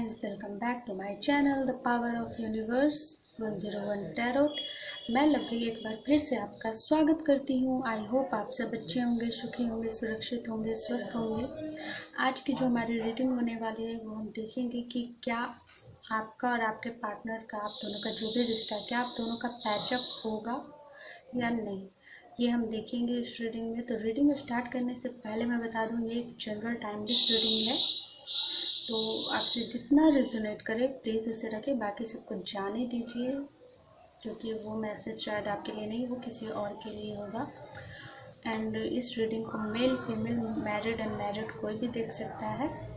guys, welcome back to my channel The Power of Universe 101 Tarot। मैं lovely एक बार फिर से आपका स्वागत करती हूँ। आई होप आप सब अच्छे होंगे, सुखी होंगे, सुरक्षित होंगे, स्वस्थ होंगे। आज की जो हमारी रीडिंग होने वाली है वो हम देखेंगे कि क्या आपका और आपके पार्टनर का, आप दोनों का जो भी रिश्ता है, क्या आप दोनों का पैचअप होगा या नहीं, ये हम देखेंगे इस रीडिंग में। तो रीडिंग स्टार्ट करने से पहले मैं बता दूँ, ये एक जनरल टाइमलेस रीडिंग है, तो आपसे जितना रेजोनेट करे प्लीज़ उसे रखें, बाकी सबको जाने दीजिए, क्योंकि वो मैसेज शायद आपके लिए नहीं, वो किसी और के लिए होगा। एंड इस रीडिंग को मेल, फीमेल, मैरिड, अनमैरिड कोई भी देख सकता है।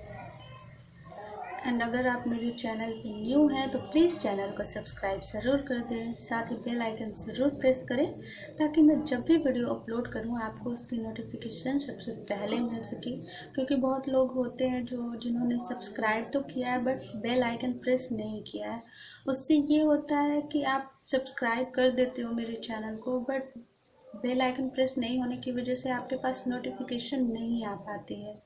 एंड अगर आप मेरे चैनल पे न्यू हैं तो प्लीज़ चैनल को सब्सक्राइब ज़रूर कर दें, साथ ही बेल आइकन ज़रूर प्रेस करें, ताकि मैं जब भी वीडियो अपलोड करूं आपको उसकी नोटिफिकेशन सबसे पहले मिल सके। क्योंकि बहुत लोग होते हैं जिन्होंने सब्सक्राइब तो किया है बट बेल आइकन प्रेस नहीं किया है। उससे ये होता है कि आप सब्सक्राइब कर देते हो मेरे चैनल को, बट बेल आइकन प्रेस नहीं होने की वजह से आपके पास नोटिफिकेशन नहीं आ पाती है,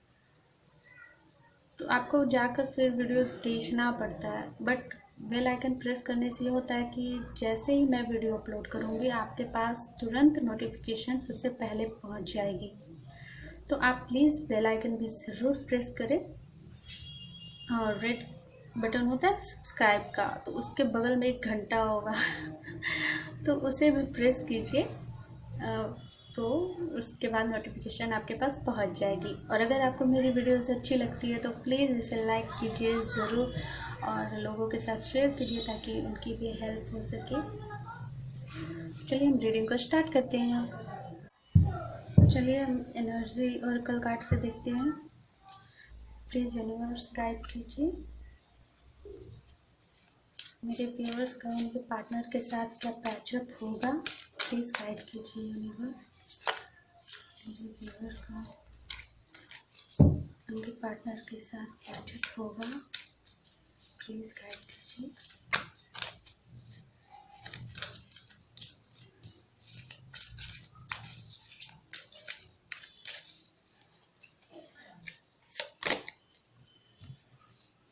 तो आपको जाकर फिर वीडियो देखना पड़ता है। बट बेल आइकन प्रेस करने से ये होता है कि जैसे ही मैं वीडियो अपलोड करूँगी आपके पास तुरंत नोटिफिकेशन सबसे पहले पहुँच जाएगी। तो आप प्लीज़ बेल आइकन भी ज़रूर प्रेस करें। और रेड बटन होता है सब्सक्राइब का, तो उसके बगल में एक घंटा होगा तो उसे भी प्रेस कीजिए, तो उसके बाद नोटिफिकेशन आपके पास पहुंच जाएगी। और अगर आपको मेरी वीडियोस अच्छी लगती है तो प्लीज़ इसे लाइक कीजिए ज़रूर, और लोगों के साथ शेयर कीजिए ताकि उनकी भी हेल्प हो सके। चलिए हम रीडिंग को स्टार्ट करते हैं। चलिए हम एनर्जी ओरेकल कार्ड से देखते हैं। प्लीज़ यूनिवर्स गाइड कीजिए मेरे व्यूअर्स का उनके पार्टनर के साथ क्या पैचअप होगा। प्लीज़ गाइड कीजिए यूनिवर्स, मेरे व्यूअर का उनके पार्टनर के साथ पैचअप होगा। प्लीज़ गाइड कीजिए।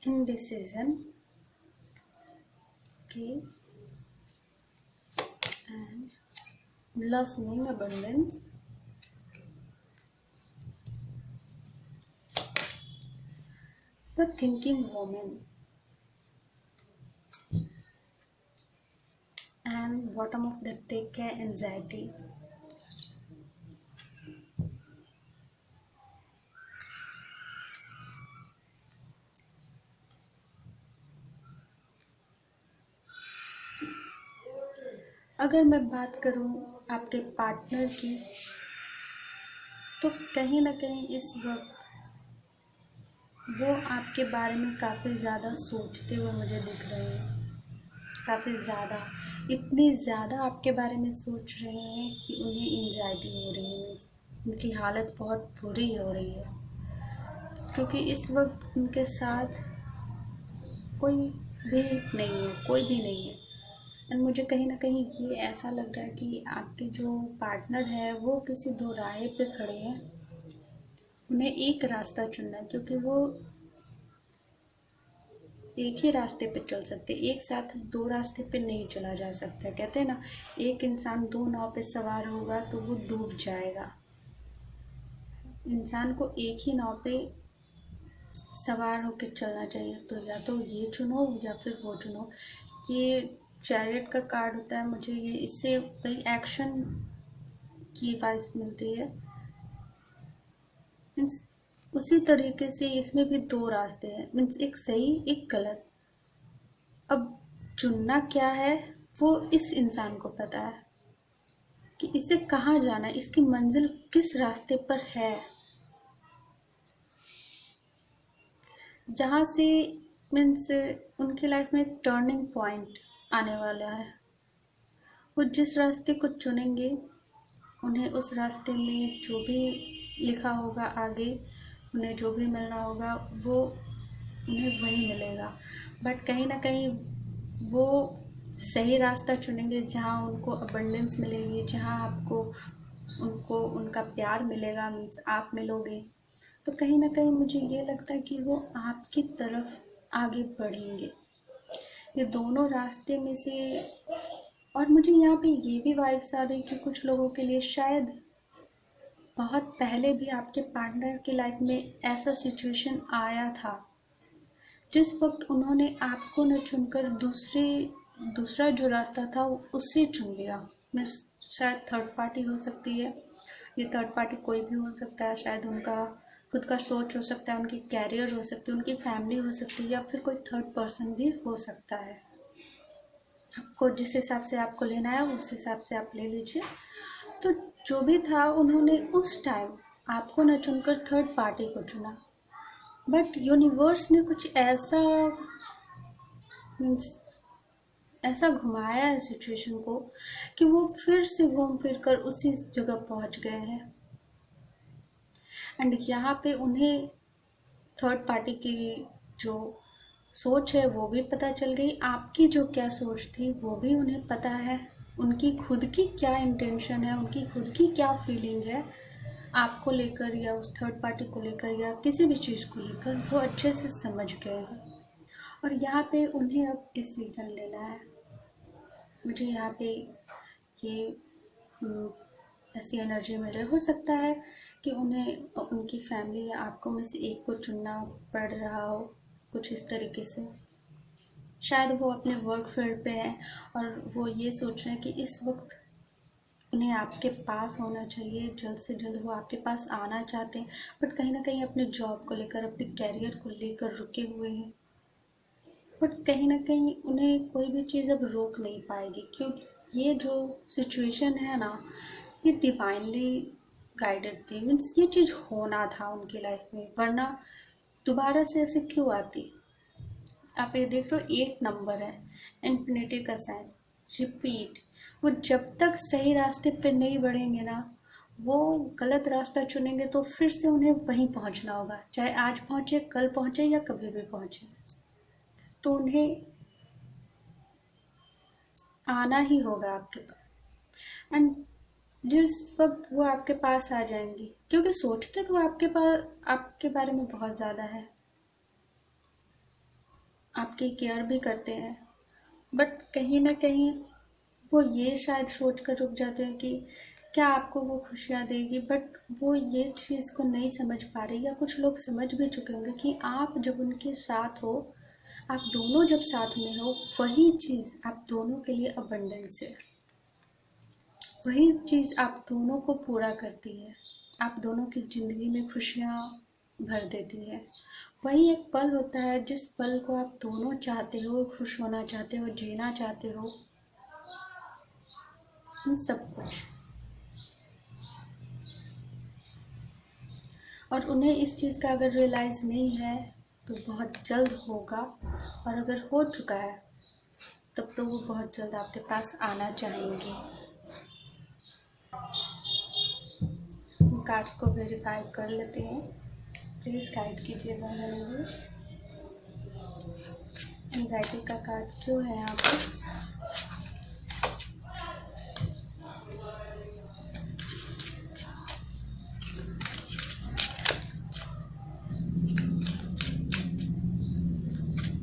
Indecision, okay, and blossoming abundance, the thinking woman, and bottom of the deck है anxiety। अगर मैं बात करूं आपके पार्टनर की, तो कहीं ना कहीं इस वक्त वो आपके बारे में काफ़ी ज़्यादा सोचते हुए मुझे दिख रहे हैं। काफ़ी ज़्यादा, इतनी ज़्यादा आपके बारे में सोच रहे हैं कि उन्हें एंजाइटी हो रही है, उनकी हालत बहुत बुरी हो रही है, क्योंकि इस वक्त उनके साथ कोई भी नहीं है, कोई भी नहीं है। एंड मुझे कहीं ना कहीं ये ऐसा लग रहा है कि आपके जो पार्टनर है वो किसी दो राह पे खड़े हैं। उन्हें एक रास्ता चुनना है, क्योंकि वो एक ही रास्ते पे चल सकते, एक साथ दो रास्ते पे नहीं चला जा सकता। कहते हैं ना, एक इंसान दो नाव पे सवार होगा तो वो डूब जाएगा। इंसान को एक ही नाव पे सवार होकर चलना चाहिए। तो या तो ये चुनो या फिर वो चुनो। ये चैरियट का कार्ड होता है, मुझे ये इससे भाई एक्शन की वाइज मिलती है। मीन्स उसी तरीके से इसमें भी दो रास्ते हैं, मीन्स एक सही एक गलत। अब चुनना क्या है वो इस इंसान को पता है कि इसे कहाँ जाना है, इसकी मंजिल किस रास्ते पर है, जहाँ से मीन्स उनकी लाइफ में एक टर्निंग पॉइंट आने वाला है। वो जिस रास्ते को चुनेंगे उन्हें उस रास्ते में जो भी लिखा होगा आगे, उन्हें जो भी मिलना होगा वो उन्हें वही मिलेगा। बट कहीं ना कहीं वो सही रास्ता चुनेंगे जहाँ उनको अबंडेंस मिलेगी, जहाँ उनको उनका प्यार मिलेगा, मीन्स आप मिलोगे। तो कहीं ना कहीं मुझे ये लगता है कि वो आपकी तरफ आगे बढ़ेंगे। ये दोनों रास्ते में से, और मुझे यहाँ पे ये भी वाइब्स आ रही कि कुछ लोगों के लिए शायद बहुत पहले भी आपके पार्टनर की लाइफ में ऐसा सिचुएशन आया था जिस वक्त उन्होंने आपको न चुनकर दूसरा जो रास्ता था उसे चुन लिया। मैं शायद थर्ड पार्टी हो सकती है, ये थर्ड पार्टी कोई भी हो सकता है। शायद उनका खुद का सोच हो सकता है, उनकी कैरियर हो सकती है, उनकी फैमिली हो सकती है, या फिर कोई थर्ड पर्सन भी हो सकता है। आपको जिस हिसाब से आपको लेना है उस हिसाब से आप ले लीजिए। तो जो भी था, उन्होंने उस टाइम आपको न चुनकर थर्ड पार्टी को चुना, बट यूनिवर्स ने कुछ ऐसा ऐसा घुमाया है सिचुएशन को कि वो फिर से घूम फिर कर उसी जगह पहुंच गए हैं। एंड यहाँ पे उन्हें थर्ड पार्टी की जो सोच है वो भी पता चल गई, आपकी जो क्या सोच थी वो भी उन्हें पता है, उनकी खुद की क्या इंटेंशन है, उनकी खुद की क्या फीलिंग है आपको लेकर या उस थर्ड पार्टी को लेकर या किसी भी चीज़ को लेकर, वो अच्छे से समझ गए हैं। और यहाँ पे उन्हें अब डिसीजन लेना है। मुझे यहाँ पे ये ऐसी एनर्जी मिल रही, हो सकता है कि उन्हें उनकी फैमिली या आपको में से एक को चुनना पड़ रहा हो कुछ इस तरीके से। शायद वो अपने वर्क फील्ड पे है और वो ये सोच रहे हैं कि इस वक्त उन्हें आपके पास होना चाहिए, जल्द से जल्द वो आपके पास आना चाहते हैं, बट कहीं ना कहीं अपने जॉब को लेकर, अपने कैरियर को लेकर रुके हुए हैं। बट कहीं ना कहीं उन्हें कोई भी चीज़ अब रोक नहीं पाएगी, क्योंकि ये जो सिचुएशन है ना, ये डिवाइनली गाइडेड थी। मीन्स ये चीज़ होना था उनकी लाइफ में, वरना दोबारा से ऐसे क्यों आती। आप ये देख रहे हो 8 नंबर है, इन्फिनिटी का साइन, रिपीट। वो जब तक सही रास्ते पे नहीं बढ़ेंगे ना, वो गलत रास्ता चुनेंगे तो फिर से उन्हें वहीं पहुंचना होगा, चाहे आज पहुंचे, कल पहुंचे या कभी भी पहुंचे। तो उन्हें आना ही होगा आपके पास। एंड जिस वक्त वो आपके पास आ जाएंगी, क्योंकि सोचते तो आपके बारे में बहुत ज़्यादा है, आपकी केयर भी करते हैं, बट कहीं ना कहीं वो ये शायद सोच कर रुक जाते हैं कि क्या आपको वो खुशियाँ देगी, बट वो ये चीज़ को नहीं समझ पा रही, या कुछ लोग समझ भी चुके होंगे कि आप जब उनके साथ हो, आप दोनों जब साथ में हो, वही चीज़ आप दोनों के लिए अबंडेंस है, वही चीज़ आप दोनों को पूरा करती है, आप दोनों की ज़िंदगी में खुशियाँ भर देती है। वही एक पल होता है जिस पल को आप दोनों चाहते हो, खुश होना चाहते हो, जीना चाहते हो, इन सब कुछ। और उन्हें इस चीज़ का अगर रियलाइज़ नहीं है तो बहुत जल्द होगा, और अगर हो चुका है तब तो वो बहुत जल्द आपके पास आना चाहेंगे। कार्ड्स को वेरीफाई कर लेते हैं, प्लीज़ गाइड कीजिएगा मेरे व्यूअर्स। एंजाइटी का कार्ड क्यों है यहाँ पर?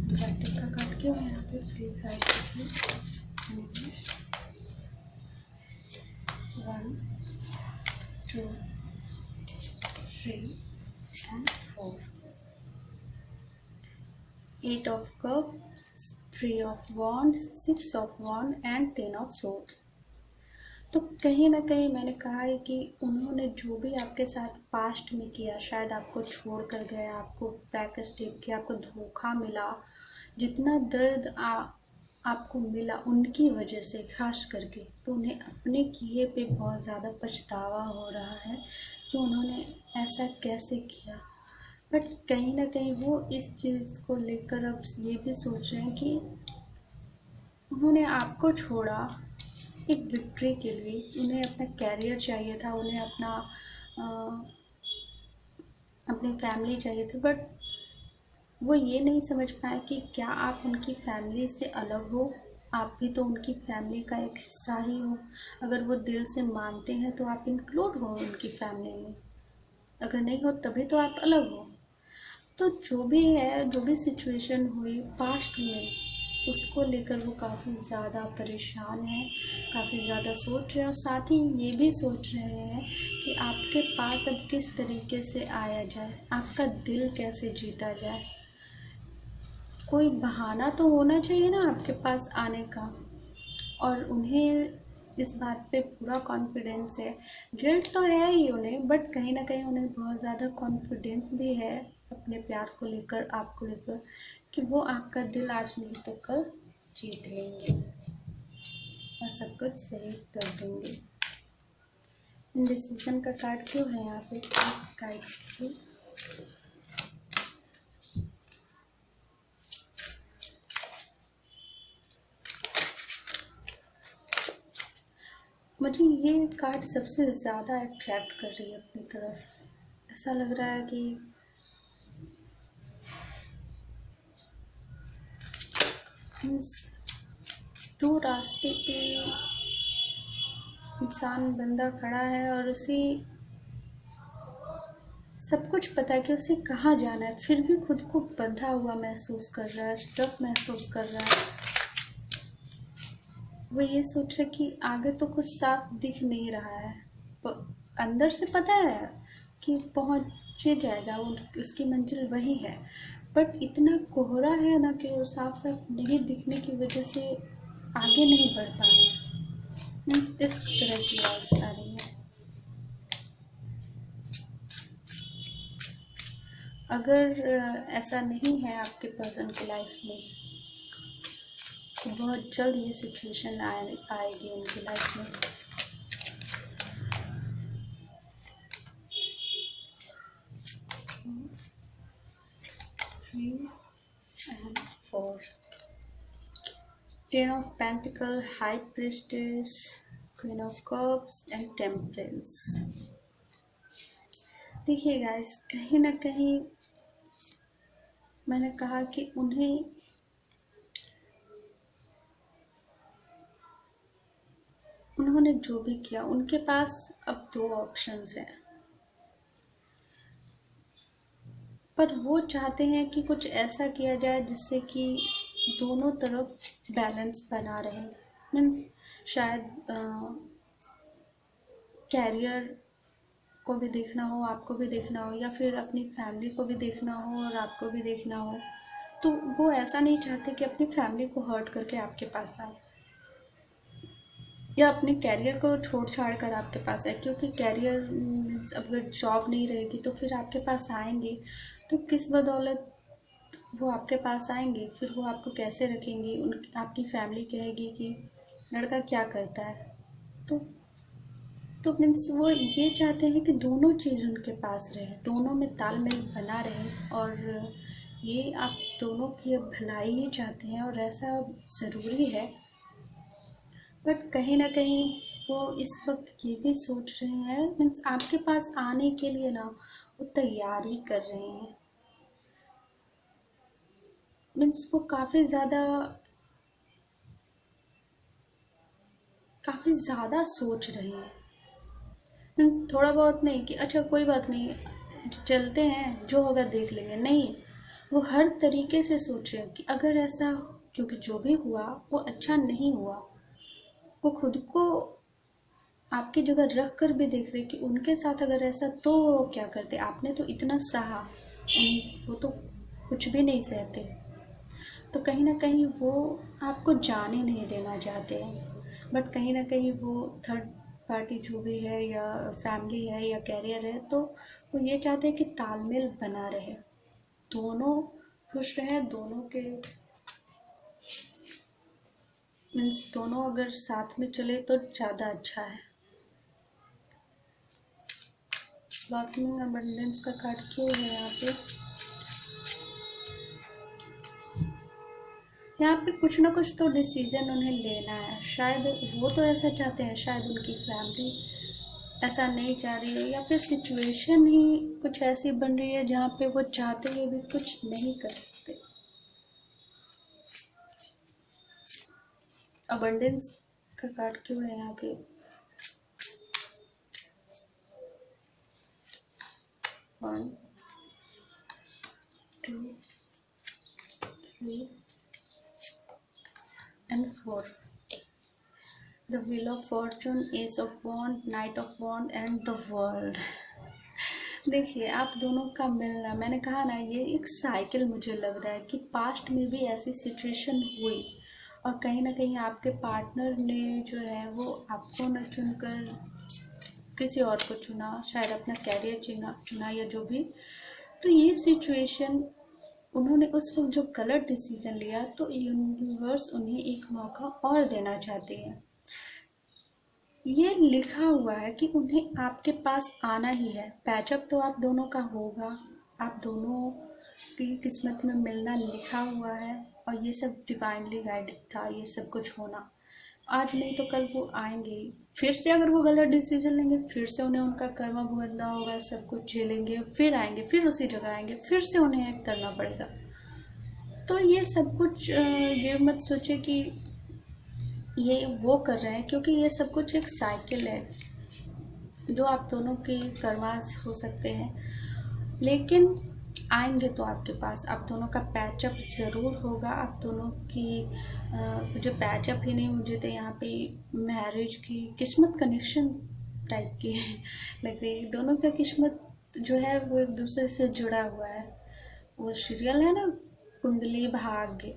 एंजाइटी का कार्ड क्यों है यहाँ पे? प्लीज़ गाइड कीजिए। 1 2 3 and 4, 8 of cups, 3 of wands, 6 of wands and 10 of swords। तो कहीं ना कहीं मैंने कहा है कि उन्होंने जो भी आपके साथ पास्ट में किया, शायद आपको छोड़ कर गए, आपको बैक स्टेप किया, आपको धोखा मिला, जितना दर्द आपको मिला उनकी वजह से खास करके, तो उन्हें अपने किए पे बहुत ज़्यादा पछतावा हो रहा है कि उन्होंने ऐसा कैसे किया। बट कहीं ना कहीं वो इस चीज़ को लेकर अब ये भी सोच रहे हैं कि उन्होंने आपको छोड़ा एक विक्ट्री के लिए, उन्हें अपना कैरियर चाहिए था, उन्हें अपनी फैमिली चाहिए थी, बट वो ये नहीं समझ पाए कि क्या आप उनकी फैमिली से अलग हो, आप भी तो उनकी फैमिली का एक हिस्सा ही हो। अगर वो दिल से मानते हैं तो आप इंक्लूड हो उनकी फैमिली में, अगर नहीं हो तभी तो आप अलग हो। तो जो भी है, जो भी सिचुएशन हुई पास्ट में, उसको लेकर वो काफ़ी ज़्यादा परेशान है, काफ़ी ज़्यादा सोच रहे हैं और साथ ही ये भी सोच रहे हैं कि आपके पास अब किस तरीके से आया जाए, आपका दिल कैसे जीता जाए। कोई बहाना तो होना चाहिए ना आपके पास आने का। और उन्हें इस बात पे पूरा कॉन्फिडेंस है। गिल्ट तो है ही उन्हें, बट कहीं ना कहीं उन्हें बहुत ज़्यादा कॉन्फिडेंस भी है अपने प्यार को लेकर, आपको लेकर, कि वो आपका दिल आज नहीं तो कल जीत लेंगे और सब कुछ सही कर देंगे। इंडिसीजन का कार्ड क्यों है यहाँ पे, गाइड कीजिए। मुझे ये कार्ड सबसे ज़्यादा अट्रैक्ट कर रही है अपनी तरफ। ऐसा लग रहा है कि दो रास्ते पे इंसान बंदा खड़ा है और उसे सब कुछ पता है कि उसे कहाँ जाना है, फिर भी खुद को बंधा हुआ महसूस कर रहा है, स्टक महसूस कर रहा है। वो ये सोच रहा है कि आगे तो कुछ साफ दिख नहीं रहा है, अंदर से पता है कि पहुँच जाएगा, उसकी मंजिल वही है, बट इतना कोहरा है ना कि वो साफ साफ नहीं दिखने की वजह से आगे नहीं बढ़ पा रहे। इस तरह की बात आ रही है। अगर ऐसा नहीं है आपके पर्सन की लाइफ में, तो बहुत जल्द ये सिचुएशन आएगी उनकी लाइफ में। Three and four, ten of pentacle, high priestess, queen of cups and temperance. देखिए गाइस, कहीं ना कहीं मैंने कहा कि उन्होंने जो भी किया, उनके पास अब दो ऑप्शंस हैं, पर वो चाहते हैं कि कुछ ऐसा किया जाए जिससे कि दोनों तरफ बैलेंस बना रहे। मीन्स शायद कैरियर को भी देखना हो, आपको भी देखना हो, या फिर अपनी फैमिली को भी देखना हो और आपको भी देखना हो। तो वो ऐसा नहीं चाहते कि अपनी फैमिली को हर्ट करके आपके पास आए या अपने कैरियर को छोड़ छाड़ कर आपके पास आए, क्योंकि कैरियर अगर जॉब नहीं रहेगी तो फिर आपके पास आएंगे तो किस बदौलत वो आपके पास आएंगे, फिर वो आपको कैसे रखेंगे। आपकी फैमिली कहेगी कि लड़का क्या करता है। तो मीन्स वो ये चाहते हैं कि दोनों चीज़ उनके पास रहे, दोनों में तालमेल बना रहे, और ये आप दोनों की भलाई ही चाहते हैं और ऐसा ज़रूरी है। बट कहीं ना कहीं वो इस वक्त ये भी सोच रहे हैं, मीन्स आपके पास आने के लिए ना वो तैयारी कर रहे हैं। मीन्स वो काफ़ी ज़्यादा सोच रहे हैं। मीन्स थोड़ा बहुत नहीं कि अच्छा कोई बात नहीं, चलते हैं, जो होगा देख लेंगे, नहीं, वो हर तरीके से सोच रहे हैं कि अगर ऐसा, क्योंकि जो भी हुआ वो अच्छा नहीं हुआ। वो खुद को आपकी जगह रख कर भी देख रहे कि उनके साथ अगर ऐसा तो वो क्या करते। आपने तो इतना सहा, वो तो कुछ भी नहीं सहते। तो कहीं ना कहीं वो आपको जाने नहीं देना चाहते हैं, बट कहीं ना कहीं वो थर्ड पार्टी जो भी है, या फैमिली है या कैरियर है, तो वो ये चाहते हैं कि तालमेल बना रहे, दोनों खुश रहें, दोनों के मीन्स दोनों अगर साथ में चले तो ज़्यादा अच्छा है। ब्लॉसमिंग अबंडेंस का कार्ड क्यों है यहाँ पे? यहाँ पे कुछ ना कुछ तो डिसीजन उन्हें लेना है। शायद वो तो ऐसा चाहते हैं, शायद उनकी फैमिली ऐसा नहीं चाह रही है, या फिर सिचुएशन ही कुछ ऐसी बन रही है जहाँ पे वो चाहते हुए भी कुछ नहीं कर सकते। अबंडेंस का कार्ड क्यों है यहाँ पे? One, 2, 3 and 4. The Wheel of Fortune, Ace of Wands, Knight of Wands and the World. देखिए आप दोनों का मिलना, मैंने कहा ना, ये एक साइकिल मुझे लग रहा है कि पास्ट में भी ऐसी सिचुएशन हुई और कहीं ना कहीं आपके पार्टनर ने जो है वो आपको न चुनकर किसी और को चुना, शायद अपना कैरियर चुना या जो भी। तो ये सिचुएशन उन्होंने उस वक्त जो गलत डिसीजन लिया, तो यूनिवर्स उन्हें एक मौका और देना चाहती है। ये लिखा हुआ है कि उन्हें आपके पास आना ही है। पैचअप तो आप दोनों का होगा, आप दोनों की किस्मत में मिलना लिखा हुआ है और ये सब डिवाइनली गाइडेड था, ये सब कुछ होना। आज नहीं तो कल वो आएंगे फिर से। अगर वो गलत डिसीजन लेंगे फिर से उन्हें उनका कर्मा भुगतना होगा, सब कुछ झेलेंगे, फिर आएंगे, फिर उसी जगह आएंगे, फिर से उन्हें करना पड़ेगा। तो ये सब कुछ ये मत सोचे कि ये वो कर रहे हैं, क्योंकि ये सब कुछ एक साइकिल है जो आप दोनों के कर्मास हो सकते हैं, लेकिन आएंगे तो आपके पास। आप दोनों का पैचअप ज़रूर होगा। आप दोनों की मुझे पैचअप ही नहीं, मुझे तो यहाँ पे मैरिज की किस्मत कनेक्शन टाइप की लग रही है। दोनों का किस्मत जो है वो एक दूसरे से जुड़ा हुआ है। वो सीरियल है ना, कुंडली भाग्य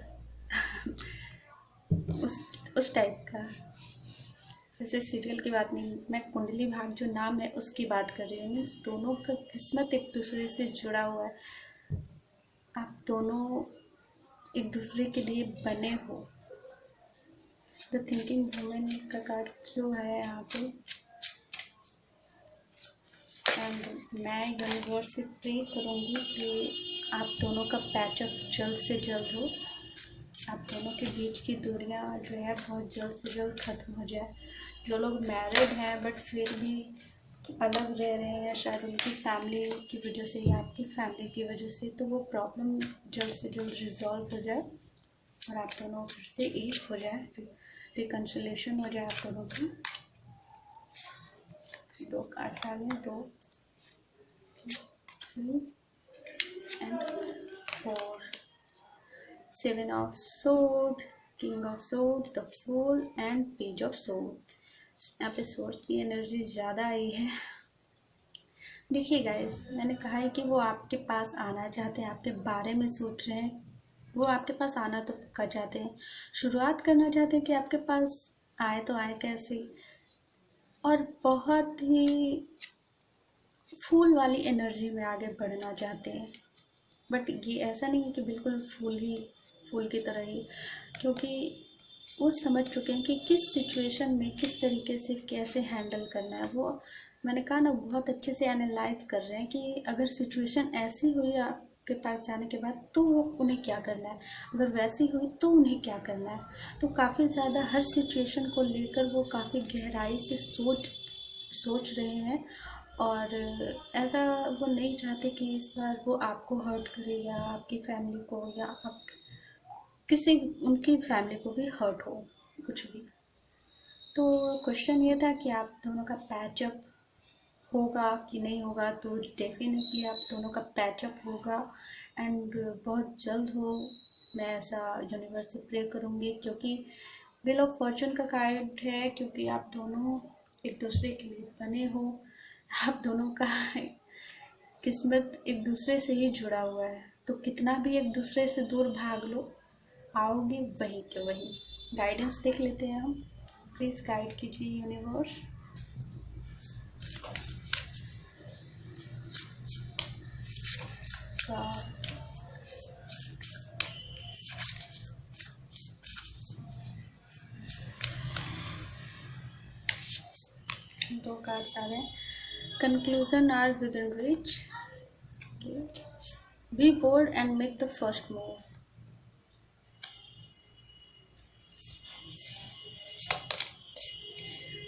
उस टाइप का। वैसे सीरियल की बात नहीं, मैं कुंडली भाग्य जो नाम है उसकी बात कर रही हूँ। मीन्स दोनों का किस्मत एक दूसरे से जुड़ा हुआ है। आप दोनों एक दूसरे के लिए बने हो। द थिंकिंग वुमेन का कार्ड जो है यहाँ पे, एंड मैं यूनिवर्स से प्रे करूँगी कि आप दोनों का पैचअप जल्द से जल्द हो। आप दोनों के बीच की दूरियां जो है बहुत जल्द से जल्द ख़त्म हो जाए। जो लोग मैरिड हैं बट फिर भी अलग रह रहे हैं, शायद उनकी फैमिली की वजह से या आपकी फैमिली की वजह से, तो वो प्रॉब्लम जल्द से जल्द रिजॉल्व हो जाए और आप दोनों फिर से एक हो जाए, रिकन्सिलेशन हो जाए आप दोनों की। 2 कार्ड्स आ गए, 2, 3 and 4। 7 of Swords, King of Swords, the Fool and Page of Swords। यहाँ पे सोर्स की एनर्जी ज़्यादा आई है। देखिए गाइस, मैंने कहा है कि वो आपके पास आना चाहते हैं, आपके बारे में सोच रहे हैं। वो आपके पास आना तो पक्का चाहते हैं, शुरुआत करना चाहते हैं कि आपके पास आए तो आए कैसे, और बहुत ही फूल वाली एनर्जी में आगे बढ़ना चाहते हैं। बट ये ऐसा नहीं है कि बिल्कुल फूल की तरह ही, क्योंकि वो समझ चुके हैं कि किस सिचुएशन में किस तरीके से कैसे हैंडल करना है। वो, मैंने कहा ना, बहुत अच्छे से एनालाइज कर रहे हैं कि अगर सिचुएशन ऐसी हुई आपके पास जाने के बाद तो वो उन्हें क्या करना है, अगर वैसी हुई तो उन्हें क्या करना है। तो काफ़ी ज़्यादा हर सिचुएशन को लेकर वो काफ़ी गहराई से सोच रहे हैं, और ऐसा वो नहीं चाहते कि इस बार वो आपको हर्ट करे या आपकी फैमिली को या आप किसी उनकी फैमिली को भी हर्ट हो, कुछ भी। तो क्वेश्चन ये था कि आप दोनों का पैचअप होगा कि नहीं होगा। तो डेफिनेटली आप दोनों का पैचअप होगा एंड बहुत जल्द हो। मैं ऐसा यूनिवर्स से प्रे करूँगी, क्योंकि व्हील ऑफ फॉर्चून का कार्ड है, क्योंकि आप दोनों एक दूसरे के लिए बने हो। आप दोनों का किस्मत एक दूसरे से ही जुड़ा हुआ है। तो कितना भी एक दूसरे से दूर भाग लो, आओगे वही के वही। गाइडेंस देख लेते हैं हम। प्लीज़ गाइड कीजिए यूनिवर्स। दो कार्ड्स आ गए। Conclusion are within reach. Be bold and make the first move.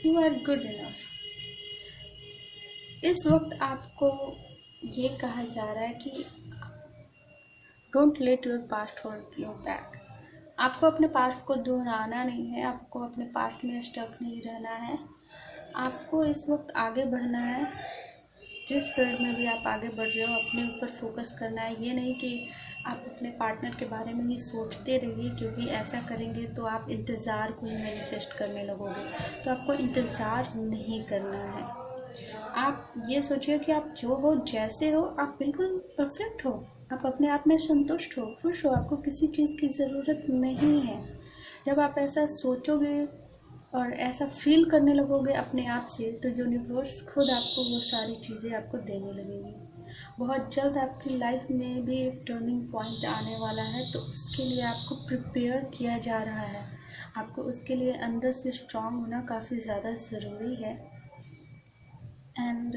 You are good enough. इस वक्त आपको ये कहा जा रहा है कि don't let your past hold you back. आपको अपने पास्ट को दोहराना नहीं है, आपको अपने पास्ट में स्टक नहीं रहना है। आपको इस वक्त आगे बढ़ना है। जिस फील्ड में भी आप आगे बढ़ रहे हो, अपने ऊपर फोकस करना है। ये नहीं कि आप अपने पार्टनर के बारे में ही सोचते रहिए, क्योंकि ऐसा करेंगे तो आप इंतज़ार को ही मैनिफेस्ट करने लगोगे। तो आपको इंतज़ार नहीं करना है। आप ये सोचिए कि आप जो हो, जैसे हो, आप बिल्कुल परफेक्ट हो। आप अपने आप में संतुष्ट हो, खुश हो, आपको किसी चीज़ की ज़रूरत नहीं है। जब आप ऐसा सोचोगे और ऐसा फील करने लगोगे अपने आप से, तो यूनिवर्स खुद आपको वो सारी चीज़ें आपको देने लगेगी। बहुत जल्द आपकी लाइफ में भी एक टर्निंग पॉइंट आने वाला है, तो उसके लिए आपको प्रिपेयर किया जा रहा है। आपको उसके लिए अंदर से स्ट्रांग होना काफ़ी ज़्यादा ज़रूरी है। एंड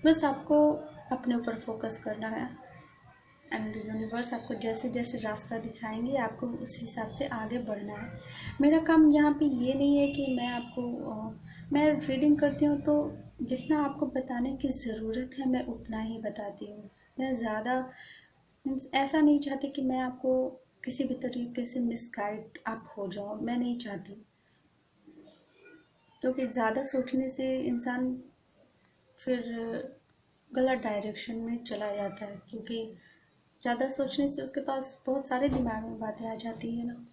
बस आपको अपने ऊपर फोकस करना है, एंड यूनिवर्स आपको जैसे जैसे रास्ता दिखाएंगे आपको उस हिसाब से आगे बढ़ना है। मेरा काम यहाँ पे ये नहीं है कि मैं रीडिंग करती हूँ तो जितना आपको बताने की ज़रूरत है मैं उतना ही बताती हूँ। मैं ज़्यादा मीन्स ऐसा नहीं चाहती कि मैं आपको किसी भी तरीके से मिसगाइड आप हो जाओ, मैं नहीं चाहती। क्योंकि ज़्यादा सोचने से इंसान फिर गलत डायरेक्शन में चला जाता है, क्योंकि ज़्यादा सोचने से उसके पास बहुत सारे दिमाग में बातें आ जाती है ना।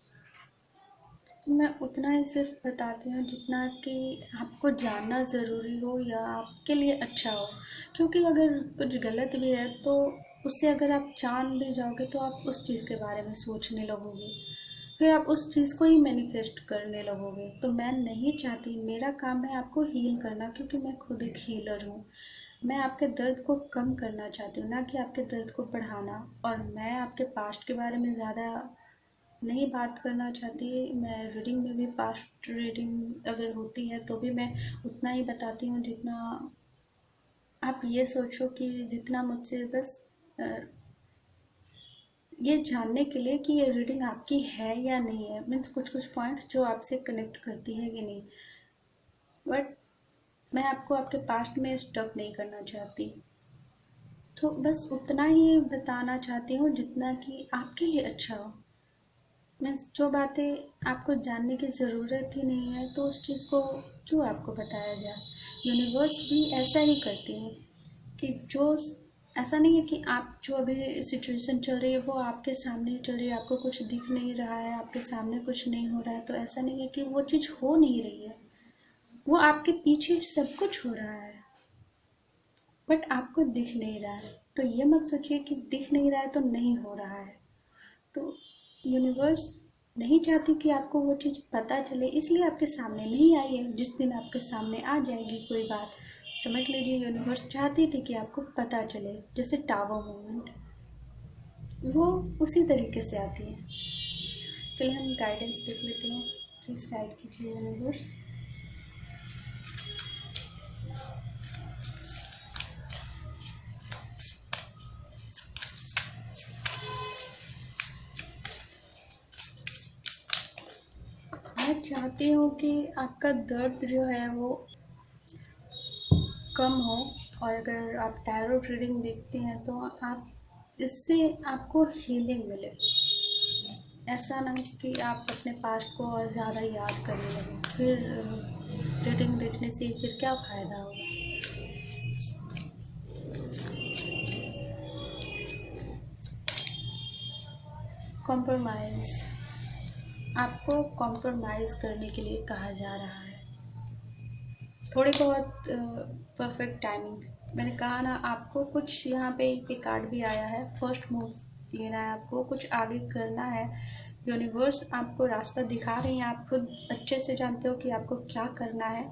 तो मैं उतना ही सिर्फ बताती हूँ जितना कि आपको जानना ज़रूरी हो या आपके लिए अच्छा हो। क्योंकि अगर कुछ गलत भी है तो उससे अगर आप जान भी जाओगे तो आप उस चीज़ के बारे में सोचने लगोगे, फिर आप उस चीज़ को ही मैनिफेस्ट करने लगोगे। तो मैं नहीं चाहती, मेरा काम है आपको हील करना, क्योंकि मैं खुद एक हीलर हूँ। मैं आपके दर्द को कम करना चाहती हूँ, ना कि आपके दर्द को बढ़ाना। और मैं आपके पास्ट के बारे में ज़्यादा नहीं बात करना चाहती। मैं रीडिंग में भी पास्ट रीडिंग अगर होती है तो भी मैं उतना ही बताती हूँ जितना आप ये सोचो कि जितना मुझसे बस ये जानने के लिए कि ये रीडिंग आपकी है या नहीं है। मीन्स कुछ कुछ पॉइंट जो आपसे कनेक्ट करती है कि नहीं। बट मैं आपको आपके पास्ट में स्टक नहीं करना चाहती। तो बस उतना ही बताना चाहती हूँ जितना कि आपके लिए अच्छा हो। मीन्स जो बातें आपको जानने की ज़रूरत ही नहीं है तो उस चीज़ को क्यों आपको बताया जाए। यूनिवर्स भी ऐसा ही करती है कि जो ऐसा नहीं है कि आप जो अभी सिचुएशन चल रही है वो आपके सामने ही चल रही है, आपको कुछ दिख नहीं रहा है, आपके सामने कुछ नहीं हो रहा है, तो ऐसा नहीं है कि वो चीज़ हो नहीं रही है। वो आपके पीछे सब कुछ हो रहा है, बट आपको दिख नहीं रहा है। तो ये मत सोचिए कि दिख नहीं रहा है तो नहीं हो रहा है। तो यूनिवर्स नहीं चाहती कि आपको वो चीज़ पता चले, इसलिए आपके सामने नहीं आई है। जिस दिन आपके सामने आ जाएगी कोई बात, समझ लीजिए यूनिवर्स चाहती थी कि आपको पता चले। जैसे टावर मूवमेंट, वो उसी तरीके से आती है। चलिए हम गाइडेंस देख लेते हैं। प्लीज़ गाइड कीजिए यूनिवर्स। मैं चाहती हूँ कि आपका दर्द जो है वो कम हो। और अगर आप टैरो रीडिंग देखते हैं तो आप इससे आपको हीलिंग मिले। ऐसा ना कि आप अपने पास्ट को और ज़्यादा याद करने लगें, फिर रीडिंग देखने से फिर क्या फ़ायदा होगा। कॉम्प्रोमाइज़, आपको कॉम्प्रोमाइज़ करने के लिए कहा जा रहा है। थोड़ी बहुत परफेक्ट टाइमिंग। मैंने कहा ना, आपको कुछ यहाँ पे एक कार्ड भी आया है, फर्स्ट मूव लेना है, आपको कुछ आगे करना है। यूनिवर्स आपको रास्ता दिखा रही है, आप खुद अच्छे से जानते हो कि आपको क्या करना है,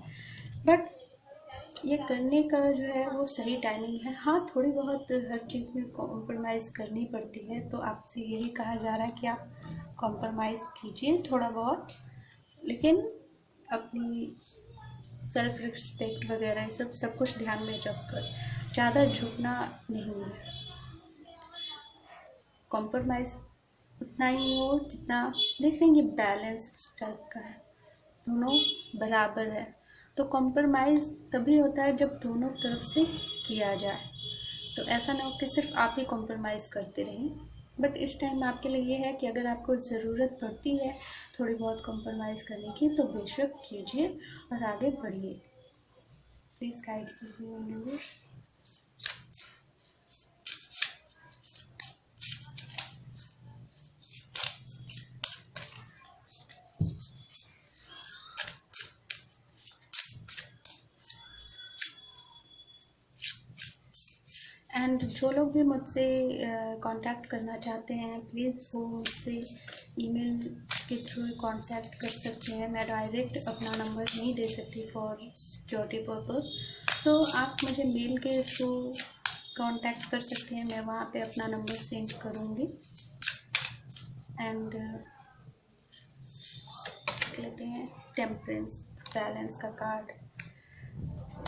बट ये करने का जो है वो सही टाइमिंग है। हाँ, थोड़ी बहुत हर चीज़ में कॉम्प्रोमाइज़ करनी पड़ती है, तो आपसे यही कहा जा रहा है कि आप कॉम्प्रोमाइज़ कीजिए थोड़ा बहुत, लेकिन अपनी सेल्फ रिस्पेक्ट वगैरह ये सब कुछ ध्यान में रखकर ज़्यादा झुकना नहीं है। कॉम्प्रोमाइज़ उतना ही हो जितना, देख रहे हैं ये बैलेंस टाइप का है, दोनों बराबर है। तो कॉम्प्रोमाइज़ तभी होता है जब दोनों तरफ से किया जाए। तो ऐसा ना हो कि सिर्फ आप ही कॉम्प्रोमाइज़ करते रहें। बट इस टाइम आपके लिए ये है कि अगर आपको ज़रूरत पड़ती है थोड़ी बहुत कॉम्प्रोमाइज़ करने की तो बेशक कीजिए और आगे बढ़िए। प्लीज़ गाइड कीजिए यूनिवर्स। जो लोग भी मुझसे कांटेक्ट करना चाहते हैं प्लीज़ वो मुझसे ईमेल के थ्रू कांटेक्ट कर सकते हैं। मैं डायरेक्ट अपना नंबर नहीं दे सकती फॉर सिक्योरिटी पर्पस, सो आप मुझे मेल के थ्रू कांटेक्ट कर सकते हैं। मैं वहाँ पे अपना नंबर सेंड करूँगी। एंड लेते हैं टेम्परेंस बैलेंस का कार्ड।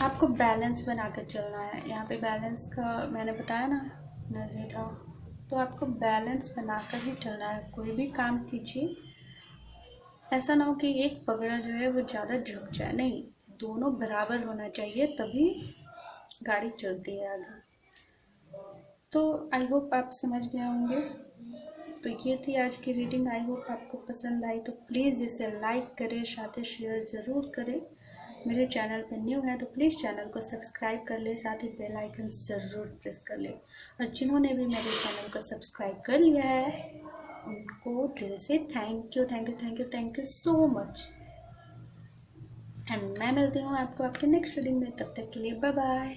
आपको बैलेंस बनाकर चलना है। यहाँ पे बैलेंस का मैंने बताया ना नज़र था, तो आपको बैलेंस बनाकर ही चलना है। कोई भी काम कीजिए, ऐसा ना हो कि एक पगड़ा जो है वो ज़्यादा झुक जाए, नहीं, दोनों बराबर होना चाहिए, तभी गाड़ी चलती है आगे। तो आई होप आप समझ गए होंगे। तो ये थी आज की रीडिंग। आई होप आपको पसंद आई, तो प्लीज़ इसे लाइक करें, साथ ही शेयर ज़रूर करें। मेरे चैनल पर न्यू है तो प्लीज़ चैनल को सब्सक्राइब कर ले, साथ ही बेल आइकन ज़रूर प्रेस कर ले। और जिन्होंने भी मेरे चैनल को सब्सक्राइब कर लिया है उनको दिल से thank you, thank you, thank you, thank you so much. And मैं मिलती हूँ आपको आपके नेक्स्ट रीडिंग में। तब तक के लिए बाय बाय।